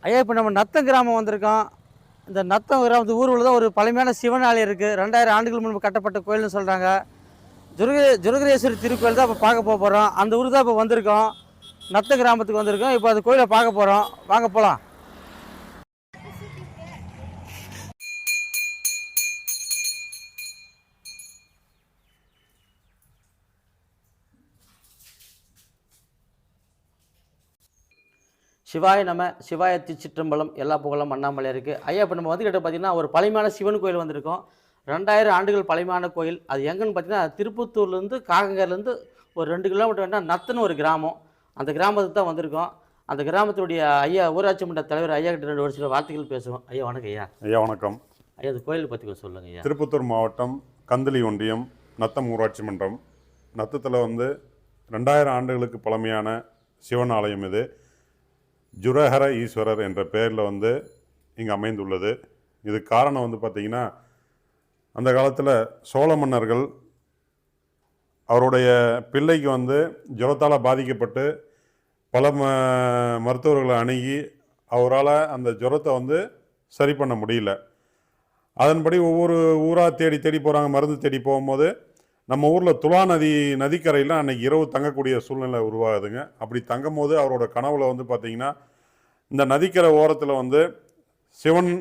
ஐயா இப்போ நம்ம நத்தம் கிராமம் வந்திருக்கோம். இந்த நத்தம் கிராமத்து ஊருக்குள்ள தான் ஒரு பழமையான சிவன் ஆலயம் இருக்குது. 2000 ஆண்டுகள் முன்பு கட்டப்பட்ட கோயில்னு சொல்கிறாங்க. ஜுருகேஸ்வரி திருக்கோயில் தான் இப்போ பார்க்க போகிறோம். அந்த ஊருக்கு தான் இப்போ வந்திருக்கோம். நத்த கிராமத்துக்கு வந்திருக்கோம். இப்போ அந்த கோயிலை பார்க்க போகிறோம். வாங்க போகலாம். சிவாய நம சிவாய திருச்சிற்றம்பலம் எல்லா புகழும் அண்ணாமலை இருக்குது. ஐயா இப்போ நம்ம வந்துக்கிட்ட பார்த்தீங்கன்னா ஒரு பழமையான சிவன் கோயில் வந்திருக்கோம். 2000 ஆண்டுகள் பழமையான கோயில். அது எங்கன்னு பார்த்தீங்கன்னா திருப்பத்தூர்லேருந்து காகங்கர்லேருந்து ஒரு 2 கிலோமீட்டர் வேண்டாம் நத்தன்னு ஒரு கிராமம். அந்த கிராமத்துக்கு தான் வந்திருக்கோம். அந்த கிராமத்துடைய ஐயா ஊராட்சி மன்ற தலைவர் ஐயா கிட்ட 2 வருஷம் வார்த்தைகள் பேசுவோம். ஐயா வணக்கம். ஐயா ஐயா வணக்கம். ஐயா அந்த கோயில் பற்றி சொல்லுங்கள் ஐயா. திருப்பத்தூர் மாவட்டம் கந்தளி ஒன்றியம் நத்தம் ஊராட்சி மன்றம். நத்தத்தில் 2000 ஆண்டுகளுக்கு பழமையான சிவன் ஆலயம் இது. ஜுரஹர ஈஸ்வரர் என்ற பெயரில் இங்கே அமைந்துள்ளது. இது காரணம் பார்த்திங்கன்னா அந்த காலத்தில் சோழ மன்னர்கள் அவருடைய பிள்ளைக்கு ஜுரத்தால் பாதிக்கப்பட்டு பல மருத்துவர்களை அணுகி அவரால் அந்த ஜுரத்தை சரி பண்ண முடியல. அதன்படி ஒவ்வொரு ஊராக தேடி தேடி போகிறாங்க. மருந்து தேடி போகும்போது நம்ம ஊரில் துலா நதிக்கரையில் அன்றைக்கி இரவு தங்கக்கூடிய சூழ்நிலை உருவாகுதுங்க. அப்படி தங்கும் போது அவரோட கனவுல பார்த்திங்கன்னா இந்த நதிக்கரை ஓரத்தில் சிவன்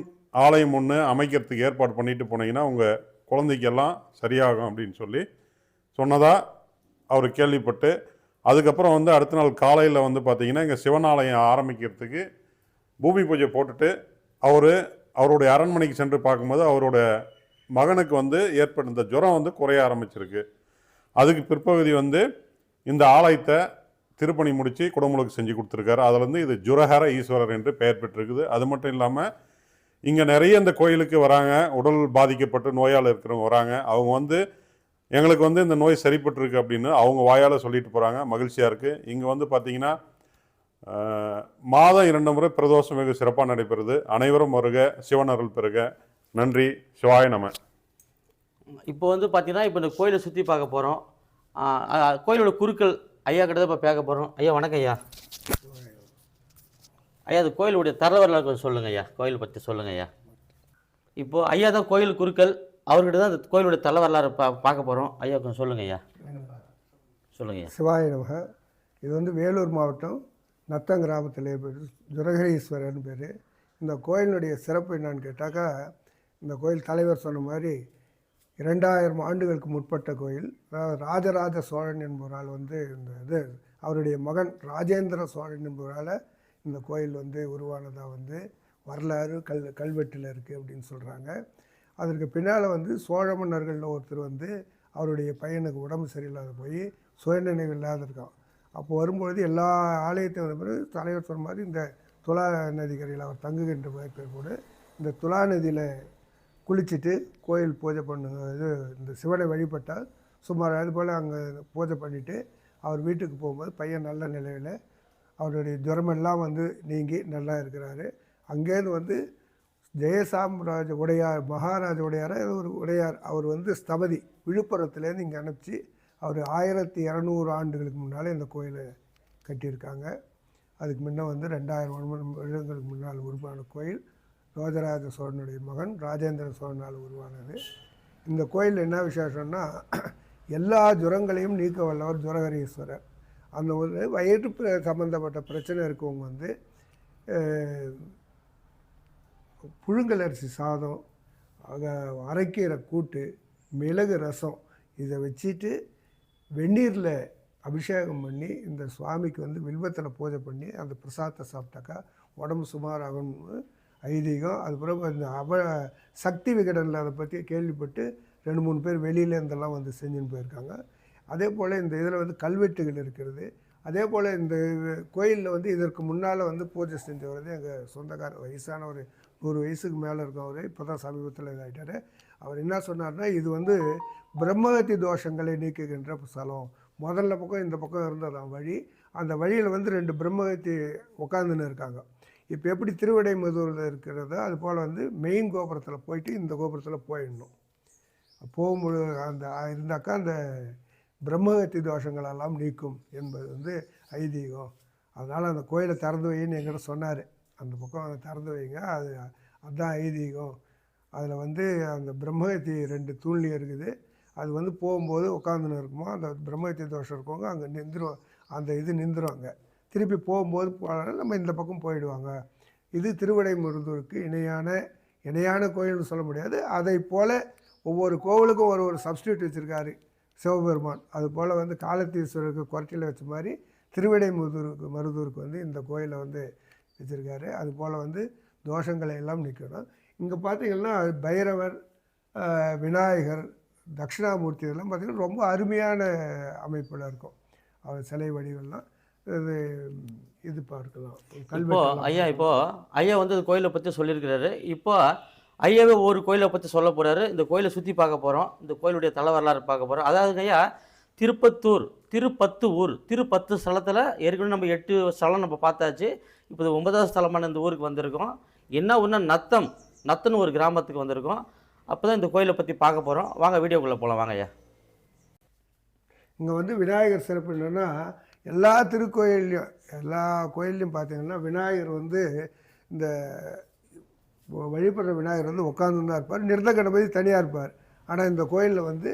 ஆலயம் ஒன்று அமைக்கிறதுக்கு ஏற்பாடு பண்ணிட்டு போனீங்கன்னா உங்கள் குழந்தைக்கெல்லாம் சரியாகும் அப்படின்னு சொல்லி சொன்னதாக அவர் கேள்விப்பட்டு அதுக்கப்புறம் அடுத்த நாள் காலையில் பார்த்திங்கன்னா இங்கே சிவன் ஆலயம் ஆரம்பிக்கிறதுக்கு பூமி பூஜை போட்டுட்டு அவருடைய அரண்மனைக்கு சென்று பார்க்கும்போது அவரோட மகனுக்கு ஏற்பட்ட இந்த ஜுரம் குறைய ஆரம்பிச்சிருக்கு. அதுக்கு பிற்பகுதி இந்த ஆலயத்தை திருப்பணி முடித்து குடமுழுக்கு செஞ்சு கொடுத்துருக்காரு. அதில் இது ஜுரஹர ஈஸ்வரர் என்று பெயர் பெற்றிருக்குது. அது மட்டும் இல்லாமல் இங்கே நிறைய இந்த கோயிலுக்கு வராங்க. உடல் பாதிக்கப்பட்டு நோயால் இருக்கிறவங்க வராங்க. அவங்க எங்களுக்கு இந்த நோய் சரிப்பட்டுருக்கு அப்படின்னு அவங்க வாயால் சொல்லிட்டு போகிறாங்க. மகிழ்ச்சியாக இருக்குது. இங்கே பார்த்திங்கன்னா மாதம் 2 முறை பிரதோஷம் வெகு சிறப்பாக நடைபெறுது. அனைவரும் வருக, சிவன் அருள் பெறுக. நன்றி. சிவாய நம. இப்போ பார்த்தீங்கன்னா இப்போ இந்த கோயிலை சுற்றி பார்க்க போகிறோம். கோயிலோட குருக்கள் ஐயா கிட்ட தான் இப்போ பார்க்க போகிறோம். ஐயா வணக்கம். ஐயா ஐயா அது கோயிலுடைய தர வரலாறு கொஞ்சம் சொல்லுங்கள் ஐயா. கோயில் பற்றி சொல்லுங்கள் ஐயா. இப்போது ஐயா தான் கோயில் குருக்கள். அவர்கிட்ட தான் அந்த கோயிலுடைய தல வரலாறு பார்க்க போகிறோம். ஐயா கொஞ்சம் சொல்லுங்கள் ஐயா. சொல்லுங்கள் ஐயா. சிவாய நமக. இது வேலூர் மாவட்டம் நத்தம் கிராமத்தில் ஜுரகரீஸ்வரர்னு பேர். இந்த கோயிலினுடைய சிறப்பு என்னன்னு கேட்டாக்கா, இந்த கோயில் தலைவர் சொன்ன மாதிரி 2000 ஆண்டுகளுக்கு முற்பட்ட கோயில். ராஜராஜ சோழன் என்பவரால் இந்த அவருடைய மகன் ராஜேந்திர சோழன் என்பவரால் இந்த கோயில் உருவானதாக வரலாறு கல்வெட்டில் இருக்குது அப்படின்னு சொல்கிறாங்க. அதற்கு பின்னால் சோழ மன்னர்களில் ஒருத்தர் அவருடைய பையனுக்கு உடம்பு சரியில்லாத போய் சுயநினைவு இல்லாத இருக்கான். அப்போ வரும்பொழுது எல்லா ஆலயத்தையும் பிறகு தலைவர் சொன்ன மாதிரி இந்த துலா நதிக்கரையில் அவர் தங்குகின்ற பேர் கூட இந்த துலா நதியில் குளிச்சுட்டு கோயில் பூஜை பண்ணுங்க. இந்த சிவனை வழிபட்டால் சுமார் அதுபோல் அங்கே பூஜை பண்ணிவிட்டு அவர் வீட்டுக்கு போகும்போது பையன் நல்ல நிலையில் அவருடைய ஜுரமெல்லாம் நீங்கி நல்லா இருக்கிறாரு. அங்கேருந்து ஜெயசாம்ராஜ உடையார், மகாராஜ உடையார் ஒரு உடையார் அவர் ஸ்தபதி விழுப்புரத்துலேருந்து இங்கே அனுப்பிச்சு அவர் 1200 ஆண்டுகளுக்கு முன்னால் இந்த கோயிலை கட்டியிருக்காங்க. அதுக்கு முன்னே 2000 வருடங்களுக்கு முன்னால் உருவான கோயில். ராஜராஜ சோழனுடைய மகன் ராஜேந்திர சோழனால் உருவானது. இந்த கோயில் என்ன விசேஷம்னா எல்லா ஜுரங்களையும் நீக்க வல்லவர் ஜுரஹரீஸ்வரர். அந்த ஒரு வயிற்று சம்மந்தப்பட்ட பிரச்சனை இருக்கவங்க புழுங்கல் அரிசி சாதம், அரைக்கீரை கூட்டு, மிளகு ரசம் இதை வச்சுட்டு வெந்நீரில் அபிஷேகம் பண்ணி இந்த சுவாமிக்கு வில்வத்தில் பூஜை பண்ணி அந்த பிரசாதத்தை சாப்பிட்டாக்கா உடம்பு சுமாராகும்னு ஐதீகம். அதுக்கப்புறம் அந்த சக்தி விகடனில் அதை பற்றி கேள்விப்பட்டு 2-3 பேர் வெளியிலேருந்தெல்லாம் செஞ்சுன்னு போயிருக்காங்க. அதே போல் இந்த இதில் கல்வெட்டுகள் இருக்கிறது. அதே போல் இந்த கோயிலில் இதற்கு முன்னால் பூஜை செஞ்சவர் எங்கள் சொந்தக்கார வயசான ஒரு 100 வயசுக்கு மேலே இருக்கவர். இப்போ தான் சமீபத்தில் இதாகிட்டார். அவர் என்ன சொன்னார்னா, இது பிரம்மகத்தி தோஷங்களை நீக்குகின்ற ஸ்தலம். முதல்ல பக்கம் இந்த பக்கம் இருந்ததான் வழி. அந்த வழியில் 2 பிரம்மகத்தி உட்காந்துன்னு இருக்காங்க. இப்போ எப்படி திருவிடைமதுரில் இருக்கிறதோ அது போல் மெயின் கோபுரத்தில் போயிட்டு இந்த கோபுரத்தில் போயிடணும். போகும்பொழுது அந்த இருந்தாக்கா அந்த பிரம்மகத்தி தோஷங்களெல்லாம் நீக்கும் என்பது ஐதீகம். அதனால் அந்த கோயிலை திறந்து வைன்னு என்கிட்ட சொன்னார். அந்த பக்கம் திறந்து வைங்க, அதுதான் ஐதீகம். அதில் வந்து அந்த பிரம்மஹத்தி 2 தூண்லேயும் இருக்குது. அது வந்து போகும்போது உட்காந்துன்னு இருக்குமோ, அந்த பிரம்மஹத்தி தோஷம் இருக்கவங்க அங்கே நின்றுடும், அந்த இது நின்றுடும். அங்கே திருப்பி போகும்போது நம்ம இந்த பக்கம் போயிடுவாங்க. இது திருவிடைமருதூருக்கு இணையான கோயில்னு சொல்ல முடியாது. அதை போல் ஒவ்வொரு கோவிலுக்கும் ஒரு சப்ஸ்டியூட் வச்சுருக்காரு சிவபெருமான். அதுபோல் வந்து காலத்தீஸ்வரருக்கு குறைச்சியில் வச்ச மாதிரி மருதூருக்கு வந்து இந்த கோயிலை வந்து வச்சுருக்காரு. அதுபோல் வந்து தோஷங்களை எல்லாம் நிற்கணும். இங்கே பார்த்திங்கன்னா பைரவர், விநாயகர், தட்சிணாமூர்த்தி இதெல்லாம் பார்த்திங்கன்னா ரொம்ப அருமையான அமைப்பில் இருக்கும். அவர் சிலை வடிவெல்லாம் இது பார்க்கலாம். இப்போ ஐயா வந்து கோயிலை பற்றி சொல்லியிருக்கிறாரு. இப்போ ஐயாவே ஒரு கோயிலை பற்றி சொல்ல போகிறாரு. இந்த கோயிலை சுற்றி பார்க்க போகிறோம். இந்த கோயிலுடைய தலை வரலாறு பார்க்க போகிறோம். அதாவது ஐயா திருப்பத்து ஊர் 10 ஸ்தலத்தில் ஏற்கனவே நம்ம 8 ஸ்தலம் நம்ம பார்த்தாச்சு. இப்போ 9வது ஸ்தலமான இந்த ஊருக்கு வந்திருக்கோம். என்ன ஒன்று நத்தன்னு ஒரு கிராமத்துக்கு வந்திருக்கோம். அப்போ தான் இந்த கோயிலை பற்றி பார்க்க போகிறோம். வாங்க வீடியோக்குள்ளே போகலாம். வாங்க ஐயா. இங்கே வந்து விநாயகர் சிறப்பு என்னென்னா, எல்லா கோயில்லையும் பார்த்தீங்கன்னா விநாயகர் வந்து இந்த வழிபடுற விநாயகர் வந்து உட்காந்து தான் இருப்பார். நிர்த கணபதி தனியாக இருப்பார். ஆனால் இந்த கோயிலில் வந்து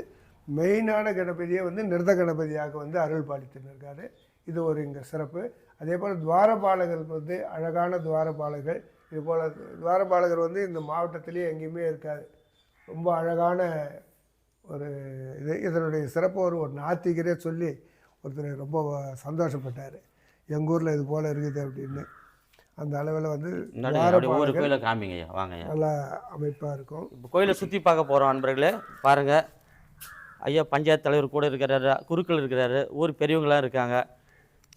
மெயினான கணபதியை வந்து நிர்த கணபதியாக வந்து அருள் பாலித்துன்னு இருக்கார். இது ஒரு இங்கே சிறப்பு. அதே போல் துவாரபாலகர் வந்து அழகான துவாரபாலகர். இதுபோல் துவாரபாலகர் வந்து இந்த மாவட்டத்திலேயே எங்கேயுமே இருக்காது. ரொம்ப அழகான ஒரு இதனுடைய சிறப்பு ஒரு நாத்திகரே சொல்லி ஒருத்தர் ரொம்ப சந்தோஷப்பட்டார், எங்கள் ஊரில் இது போல் இருக்குது அப்படின்னு. அந்த அளவில் வந்து நல்லா அமைப்பாக இருக்கும். இப்போ கோயிலை சுற்றி பார்க்க போகிறோம் அன்பர்களே. பாருங்கள், ஐயா பஞ்சாயத்து தலைவர் கூட இருக்கிறாரு, குருக்கள் இருக்கிறாரு, ஊர் பெரியவங்களாம் இருக்காங்க.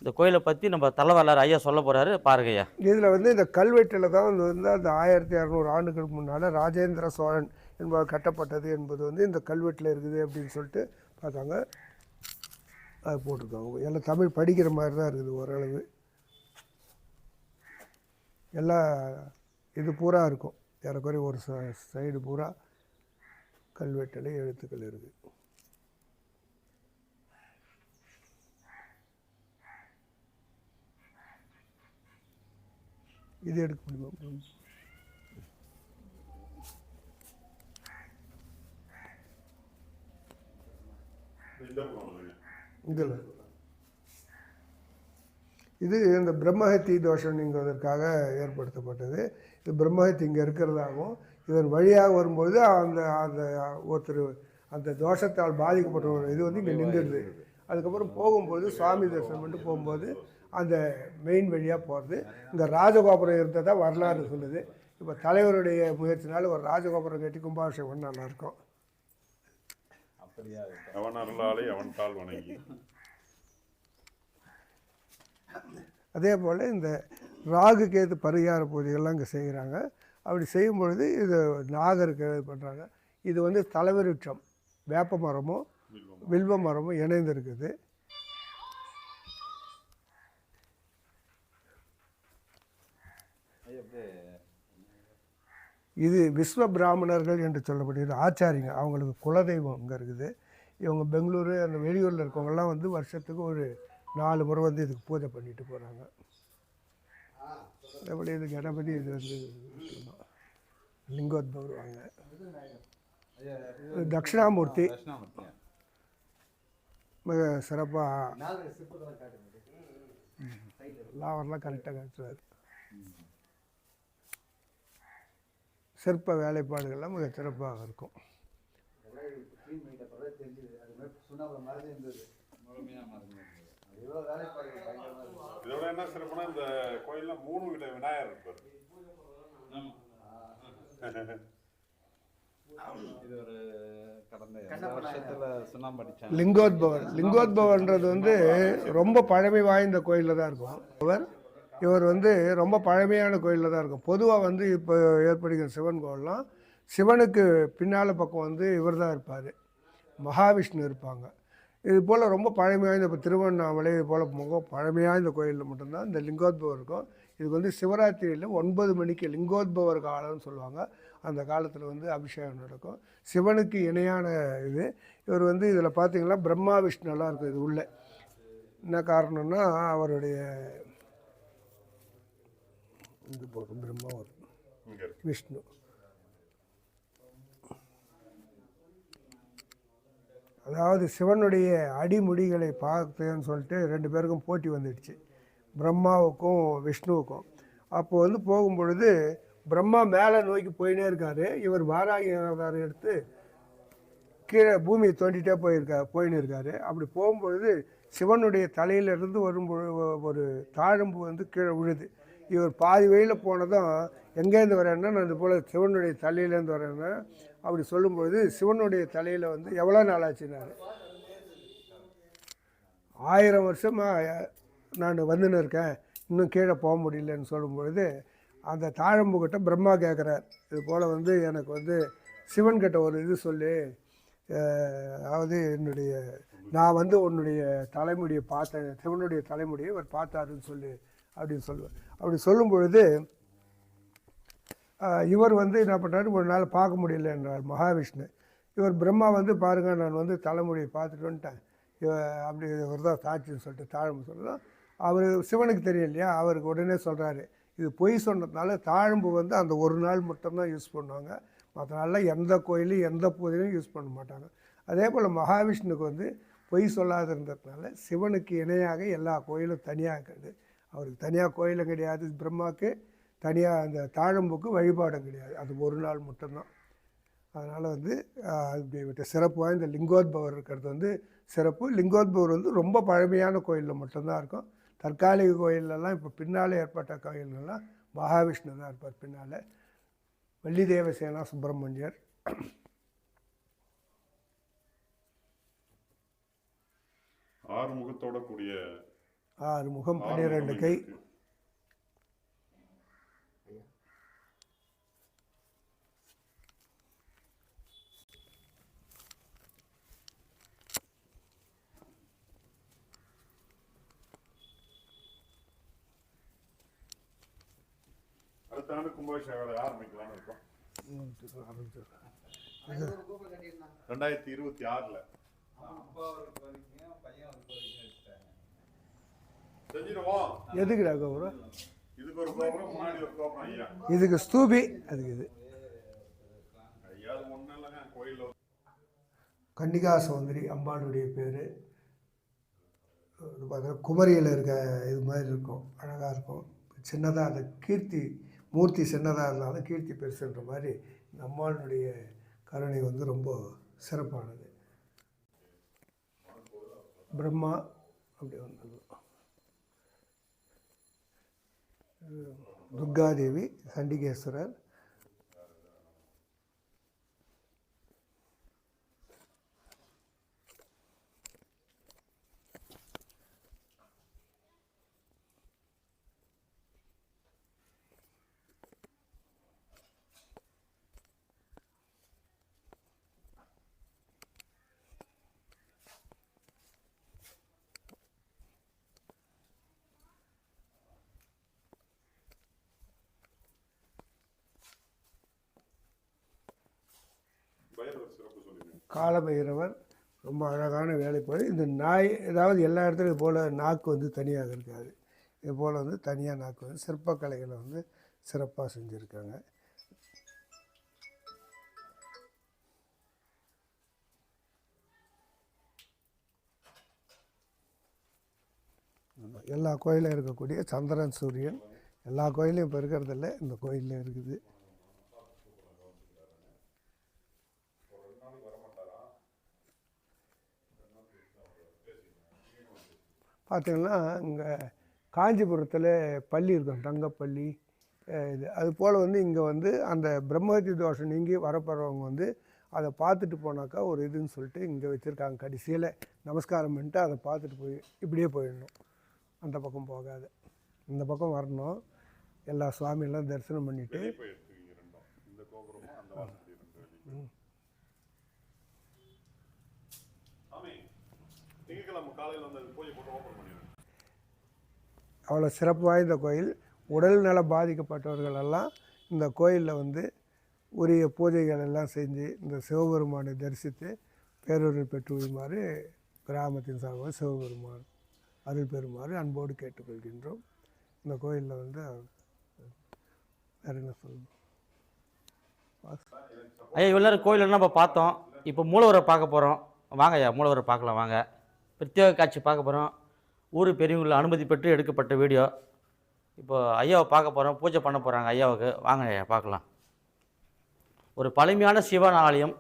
இந்த கோயிலை பற்றி நம்ம தலைவரலாறு ஐயா சொல்ல போகிறாரு. பாருங்க ஐயா. இதில் வந்து இந்த கல்வெட்டில் தான் வந்து அந்த 1600 ஆண்டுகளுக்கு முன்னால் ராஜேந்திர சோழன் என்பவர் கட்டப்பட்டது என்பது வந்து இந்த கல்வெட்டில் இருக்குது அப்படின்னு சொல்லிட்டு பார்த்தாங்க. அது போட்டிருக்காங்க. எல்லாம் தமிழ் படிக்கிற மாதிரி தான் இருக்குது ஓரளவு. எல்லாம் இது பூரா இருக்கும். ஏறக்குறைய ஒரு சைடு பூரா கல்வெட்டில் எழுத்துக்கள் இருக்குது. இது எடுக்க முடியுமா? இதில் இது இந்த பிரம்மஹத்தி தோஷம்ங்கிறதுக்காக ஏற்படுத்தப்பட்டது. இது பிரம்மஹத்தி இங்கே இருக்கிறதாகவும் இதன் வழியாக வரும்பொழுது அந்த ஒருத்தர் அந்த தோஷத்தால் பாதிக்கப்பட்ட இது வந்து இங்கே நின்றுடுது. அதுக்கப்புறம் போகும்போது சுவாமி தரிசனம் பண்ணிட்டு போகும்போது அந்த மெயின் வழியாக போகிறது. இந்த ராஜகோபுரம் இருந்ததா வரலாறு சொல்லுது. இப்போ தலைவருடைய முயற்சினால ஒரு ராஜகோபுரம் கட்டி கும்பாபிஷேகம் பண்ண நல்லாயிருக்கும். அவன் அருளாலே அவன் தாள் வணங்கி. அதே போல் இந்த ராகு கேது பரிகார பூஜைகள்லாம் இங்கே செய்கிறாங்க. அப்படி செய்யும் பொழுது இது நாகருக்கு பண்ணுறாங்க. இது வந்து தலைவிருட்சம் வேப்ப மரமும் வில்வ மரமும் இணைந்து இருக்குது. இது விஸ்வ பிராமணர்கள் என்று சொல்லப்படுகிறது ஆச்சாரிங்க. அவங்களுக்கு குலதெய்வம் இங்கே இருக்குது. இவங்க பெங்களூரு அந்த வெளியூரில் இருக்கவங்கெல்லாம் வந்து வருஷத்துக்கு ஒரு 4 முறை வந்து இதுக்கு பூஜை பண்ணிட்டு போகிறாங்க. எப்படி இது கணபதி, இது வந்து லிங்கோத்பவர் வாங்க, தட்சிணாமூர்த்தி மிக சிறப்பாக லாவரெலாம் கரெக்டாக காட்டுறாரு. சிற்ப வேலைப்பாடுகள்லாம் மிக சிறப்பாக இருக்கும். இதோட என்ன சிறப்புனா இந்த கோயில்ல 3 வித விநாயகர் இருப்பார். இது ஒரு கடந்த வருஷத்துல சுண்ணாம்படிச்சாங்க. லிங்கோத்பவர்ன்றது வந்து ரொம்ப பழமை வாய்ந்த கோயிலில் தான் இருக்கும். இவர் வந்து ரொம்ப பழமையான கோயிலில் தான் இருக்கும். பொதுவாக வந்து இப்போ ஏற்படுகிற சிவன் கோயிலெலாம் சிவனுக்கு பின்னால் பக்கம் வந்து இவர் தான் இருப்பார், மகாவிஷ்ணு இருப்பாங்க. இது போல் ரொம்ப பழமையாக இப்போ திருவண்ணாமலை இது போல் பழமையாக இந்த கோயிலில் மட்டும்தான் இந்த லிங்கோத்பவர் இருக்கும். இதுக்கு வந்து சிவராத்திரியில் 9 மணிக்கு லிங்கோத்பவர் காலம்னு சொல்லுவாங்க. அந்த காலத்தில் வந்து அபிஷேகம் நடக்கும். சிவனுக்கு இணையான இது. இவர் வந்து இதில் பார்த்திங்கன்னா பிரம்மா விஷ்ணுலாம் இருக்கும். இது உள்ள என்ன காரணம்னா அவருடைய இந்த பக்கம் பிரம்மா வரும், இங்கே இருக்கு. விஷ்ணு. அதாவது சிவனுடைய அடிமுடிகளை பார்த்தேன்னு சொல்லிட்டு 2 பேருக்கும் போட்டி வந்துடுச்சு, பிரம்மாவுக்கும் விஷ்ணுவுக்கும். அப்போ வந்து போகும்பொழுது பிரம்மா மேலே நோக்கி போயினே இருக்கார், இவர் வாராகி அவதாரம் எடுத்து கீழே பூமியை தோண்டிகிட்டே போயின்னு இருக்கார். அப்படி போகும்பொழுது சிவனுடைய தலையிலிருந்து ஒரு தாழம்பு வந்து கீழே விழுது. இவர் பாதி வழியில் போனதும் எங்கேருந்து வரேன்னா நான் இது போல் சிவனுடைய தலையிலேருந்து வரேன்னா அப்படி சொல்லும்பொழுது சிவனுடைய தலையில் வந்து எவ்வளோ நாள் ஆச்சுனாரு. 1000 வருஷமாக நான் வந்துன்னு இருக்கேன், இன்னும் கீழே போக முடியலன்னு சொல்லும்பொழுது அந்த தாழம்புக்கிட்ட பிரம்மா கேட்குறார், இது போல் வந்து எனக்கு வந்து சிவன்கிட்ட ஒரு இது சொல்லி, அதாவது நான் வந்து உன்னுடைய தலைமுடியை பார்த்தேன், சிவனுடைய தலைமுடியை இவர் பார்த்தாருன்னு சொல்லி அப்படின்னு சொல்லுவார். அப்படி சொல்லும் பொழுது இவர் வந்து என்ன பண்ணுறாரு, ஒரு நாள் பார்க்க முடியல என்றார் மகாவிஷ்ணு. இவர் பிரம்மா வந்து பாருங்கள் நான் வந்து தலைமுடியை பார்த்துட்டு வந்துட்டேன், அப்படி ஒரு தான் சாட்சின்னு சொல்லிட்டு தாழம்பு சொல்லலாம். அவர் சிவனுக்கு தெரியும் இல்லையா, அவருக்கு உடனே சொல்கிறாரு, இது பொய் சொன்னதுனால தாழம்பு வந்து அந்த ஒரு நாள் மட்டும்தான் யூஸ் பண்ணுவாங்க, மற்ற நாளில் எந்த கோயிலையும் எந்த பூஜையும் யூஸ் பண்ண மாட்டாங்க. அதே போல் மகாவிஷ்ணுக்கு வந்து பொய் சொல்லாத இருந்ததுனால சிவனுக்கு இணையாக எல்லா கோயிலும் தனியாக இருக்குது. அவருக்கு தனியாக கோயிலும் கிடையாது, பிரம்மாவுக்கு தனியாக அந்த தாழம்புக்கு வழிபாடும் கிடையாது, அது ஒரு நாள் மட்டும்தான். அதனால் வந்து இப்படி சிறப்பு வாய்ந்த லிங்கோத்பவர் இருக்கிறது வந்து சிறப்பு. லிங்கோத்பவர் வந்து ரொம்ப பழமையான கோயிலில் மட்டும்தான் இருக்கும். தற்காலிக கோயிலெல்லாம் இப்போ பின்னால் ஏற்பட்ட கோயிலெல்லாம் மகாவிஷ்ணு தான் இருப்பார் பின்னால். வள்ளி தேவசேனா சுப்பிரமணியர். ஆறு முகத்தோட கூடிய 6 முகம் 12 கை. அடுத்த ஆண்டு கும்பாபிஷேகம் ஆரம்பிக்கலாம்னு இருக்கோம். 2026 செஞ்சிருவோம். எதுக்குடா கோபுரம்? இதுக்கு ஒரு கோபுரம், முன்னாடி ஒரு கோபுரம் ஐயா. இதுக்கு ஸ்தூபி, அதுக்கு இது ஐயா அது ஒன்றும் இல்லைங்க, கோயிலில் கன்னிகா சௌந்தரி அம்பாளுடைய பேர். பார்த்தா குமரியில் இருக்க இது மாதிரி இருக்கும், அழகாக இருக்கும். சின்னதாக அந்த கீர்த்தி மூர்த்தி சின்னதாக இருந்தாலும் கீர்த்தி பெருசுன்ற மாதிரி இந்த அம்பாளுடைய கருணை வந்து ரொம்ப சிறப்பானது. பிரம்மா அப்படி வந்தது. துர்காதேவி, சண்டிகேஸ்வரர், காலபைரவர் ரொம்ப அழகான வேலைப்பாடு. இந்த நாய் ஏதாவது எல்லா இடத்துலையும் இது போல் நாக்கு வந்து தனியாக இருக்காது, இது போல் வந்து தனியாக நாக்கு வந்து சிற்பக்கலைகளை வந்து சிறப்பாக செஞ்சுருக்காங்க. எல்லா கோயிலும் இருக்கக்கூடிய சந்திரன் சூரியன் எல்லா கோயிலையும் இப்போ இருக்கிறதில்ல, இந்த கோயிலில் இருக்குது. பார்த்திங்கன்னா இங்கே காஞ்சிபுரத்தில் பள்ளி இருக்கும், தங்கப்பள்ளி இது. அது போல் வந்து இங்கே வந்து அந்த பிரம்மஹத்தி தோஷம் நீங்கி வரப்படுறவங்க வந்து அதை பார்த்துட்டு போனாக்கா ஒரு இதுன்னு சொல்லிட்டு இங்கே வச்சுருக்காங்க. கடைசியில் நமஸ்காரம் பண்ணிட்டு அதை பார்த்துட்டு போய் இப்படியே போயிடணும், அந்த பக்கம் போகாது, இந்த பக்கம் வரணும். எல்லா சுவாமியெல்லாம் தரிசனம் பண்ணிவிட்டு அவ்வளோ சிறப்பு வாய்ந்த கோயில். உடல் நல பாதிக்கப்பட்டவர்களெல்லாம் இந்த கோயிலில் வந்து உரிய பூஜைகள் எல்லாம் செஞ்சு இந்த சிவபெருமானை தரிசித்து பேரருள் பெற்றுமாறு கிராமத்தின் சார்பாக சிவபெருமான் அருள் பெறுமாறு அன்போடு கேட்டுக்கொள்கின்றோம். இந்த கோயிலில் வந்து வேறு என்ன சொல்லணும்? ஐயா இவ்வளோ நேரம் கோயிலெல்லாம் நம்ம பார்த்தோம். இப்போ மூலவரை பார்க்க போகிறோம். வாங்க ஐயா, மூலவரை பார்க்கலாம் வாங்க. பிரத்யேக காட்சி பார்க்க போகிறோம். ஊர் பெரியவங்கள அனுமதி பெற்று எடுக்கப்பட்ட வீடியோ. இப்போ ஐயாவை பார்க்க போகிறோம். பூஜை பண்ண போகிறாங்க ஐயாவுக்கு. வாங்க ஐயா பார்க்கலாம். ஒரு பழமையான சிவன் ஆலயம்.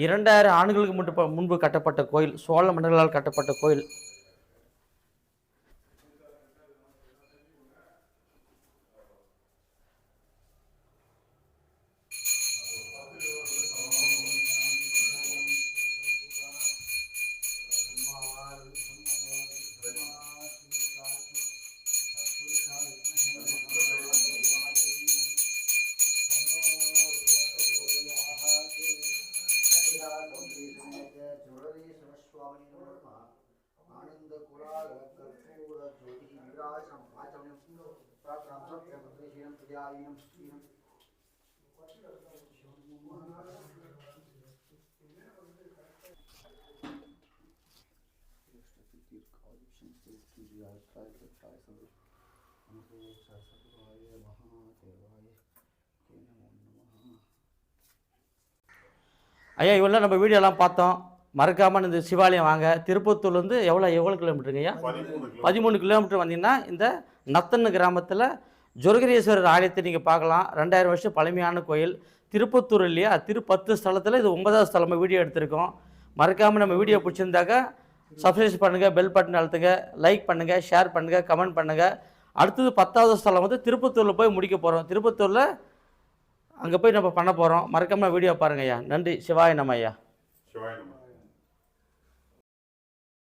2000 ஆண்டுகளுக்கு முன்பு கட்டப்பட்ட கோயில். சோழ மன்னர்களால் கட்டப்பட்ட கோயில். ஐயா இவ்வளோ நம்ம வீடியோலாம் பார்த்தோம். மறக்காமல் இந்த சிவாலயம் வாங்க. திருப்பத்தூர்லேருந்து எவ்வளோ கிலோமீட்டருங்க ஐயா? 13 கிலோமீட்டர் வந்தீங்கன்னா இந்த நத்தன்னு கிராமத்தில் ஜுரகரீஸ்வரர் ஆலயத்தை நீங்கள் பார்க்கலாம். 2000 வருஷம் பழமையான கோயில். திருப்பத்தூர் இல்லையா, 10 ஸ்தலத்தில் இது 9வது ஸ்தலமாக வீடியோ எடுத்திருக்கோம். மறக்காமல் நம்ம வீடியோ பிடிச்சிருந்தாக்கா சப்ஸ்கிரைப் பண்ணுங்கள், பெல் பட்டன் அழுத்துங்க, லைக் பண்ணுங்கள், ஷேர் பண்ணுங்கள், கமெண்ட் பண்ணுங்கள். அடுத்தது 10வது ஸ்தலம் வந்து திருப்பத்தூரில் போய் முடிக்க போகிறோம். திருப்பத்தூரில் அங்கே போய் நம்ம பண்ண போகிறோம். மறக்காமல் வீடியோ பாருங்கள் ஐயா. நன்றி. சிவாய நம்ம ஐயா. சிவாய நம.